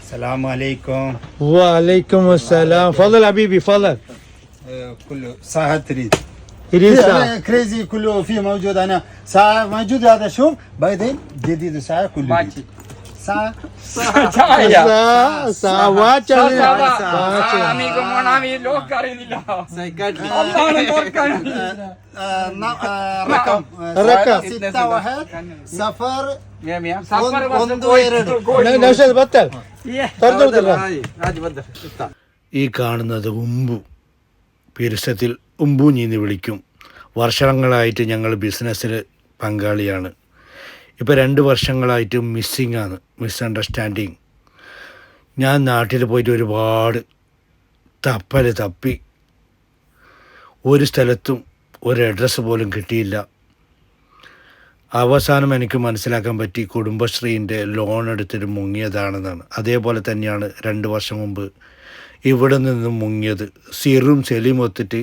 السلام عليكم. وعليكم السلام. تفضل حبيبي تفضل. كله ساعة تريد تريد ساعة كريزي كله فيه موجود. أنا ساعة موجود هذا شوف بعدين جديد ساعة كله ساعة ساعات amico Monami look അറിയില്ല رقم رقم 6 نوشد بطل ഈ കാണുന്നത് ഉമ്പു, പിരിസത്തിൽ ഉമ്പൂഞ്ഞി എന്ന് വിളിക്കും. വർഷങ്ങളായിട്ട് ഞങ്ങൾ ബിസിനസ്സിൽ പങ്കാളിയാണ്. ഇപ്പോൾ 2 വർഷങ്ങളായിട്ട് മിസ്സിംഗ് ആണ്, മിസ്അണ്ടർസ്റ്റാൻഡിങ്. ഞാൻ നാട്ടിൽ പോയിട്ട് ഒരുപാട് തപ്പി ഒരു സ്ഥലത്തും ഒരു അഡ്രസ്സ് പോലും കിട്ടിയില്ല. അവസാനം എനിക്ക് മനസ്സിലാക്കാൻ പറ്റി കുടുംബശ്രീൻ്റെ ലോൺ എടുത്തിട്ട് മുങ്ങിയതാണെന്നാണ്. അതേപോലെ തന്നെയാണ് 2 വർഷം മുമ്പ് ഇവിടെ നിന്നും മുങ്ങിയത്. സിറും സെലിം ഒത്തിട്ട്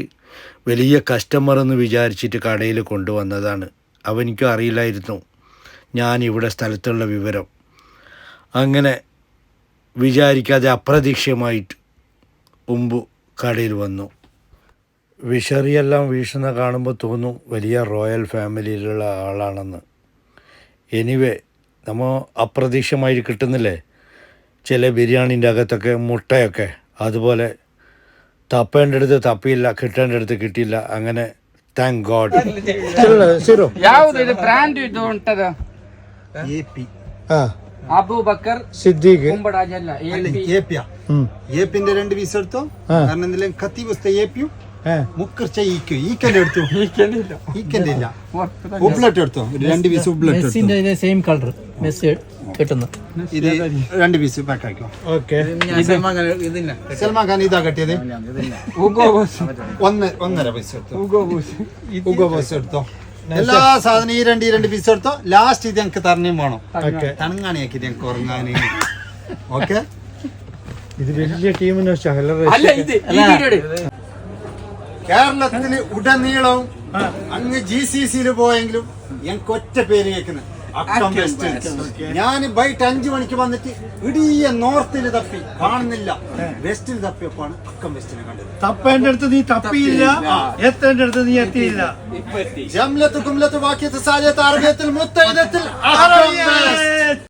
വലിയ കസ്റ്റമർ എന്ന് വിചാരിച്ചിട്ട് കടയിൽ കൊണ്ടുവന്നതാണ്. അവനിക്കും അറിയില്ലായിരുന്നു ഞാൻ ഇവിടെ സ്ഥലത്തുള്ള വിവരം. അങ്ങനെ വിചാരിക്കാതെ അപ്രതീക്ഷിതമായിട്ട് ഉമ്പു കടയിൽ വന്നു. വിഷറിയെല്ലാം വീശുന്ന കാണുമ്പോൾ തോന്നും വലിയ റോയൽ ഫാമിലിയിലുള്ള ആളാണെന്ന്. എനിവേ നമ്മൾ അപ്രതീക്ഷിതമായിട്ട് കിട്ടുന്നില്ലേ ചില ബിരിയാണീൻ്റെ അകത്തൊക്കെ മുട്ടയൊക്കെ, അതുപോലെ തപ്പേണ്ട അടുത്ത് തപ്പിയില്ല, കിട്ടേണ്ട അടുത്ത് കിട്ടിയില്ല. അങ്ങനെ താങ്ക് ഗോഡ്. ಯಾವುದು ಇದು ಬ್ರ್ಯಾಂಡ್ ಇದು ಉಂಟದ അബൂബക്കർ സിദ്ദീഖ് കുമ്പടാജല്ല ഏപ്പിന്റെ 2 പീസ് എടുത്തോ. കാരണം എന്തെങ്കിലും കത്തി വസ്ത ഏപ്പിയും മുക്കർച്ച ഈക്കന്റെ എടുത്തു. ഈക്കന്റെ ഇല്ല, ഉബ്ലറ്റ് എടുത്തോ. 2 പീസ് ഉബ്ലറ്റ് എടുത്തോ. സെയിം കളർ മെസ്സി കിട്ടുന്നു. ഇത് 2 പീസ് പാക്ക് ആക്കിയോ. ഓക്കെ. സൽമാൻ ഖാൻ ഇതാ കട്ടിയത്. 1.5 പൈസ എടുത്തോ. ഉഗോ ബോസ് എടുത്തോ. എല്ലാ സാധനം ഈ 2 പീസ് എടുത്തോ. ലാസ്റ്റ് ഇത് ഞങ്ങൾക്ക് തരണേം വേണം. തണങ്ങാണിയാക്കി ഞങ്ങൾക്ക് ഉറങ്ങാൻ. ഓക്കെ. ഇത് വലിയ ടീമിന് അല്ല ഇത് കേരളത്തില് ഉടനീളവും അങ്ങ് GCC പോയെങ്കിലും ഞങ്ങൾക്ക് ഒറ്റ പേര് കേൾക്കുന്നത് അക്കം വെസ്റ്റ്. ഞാൻ ബൈറ്റ് 5 മണിക്ക് വന്നിട്ട് ഇടിയ നോർത്തിൽ തപ്പി കാണുന്നില്ല, വെസ്റ്റിൽ തപ്പിയപ്പോഴാണ് അക്കം വെസ്റ്റിനെ കണ്ടത്. തപ്പേന്റെ അടുത്ത് നീ തപ്പിയില്ല, എത്തേണ്ട അടുത്ത് നീ എത്തിയില്ല. ജംലത്ത് കുംലത്ത് വാക്യത്ത് സാജത്ത് അറബിയത്തിൽ മുത്തൈദത്തിൽ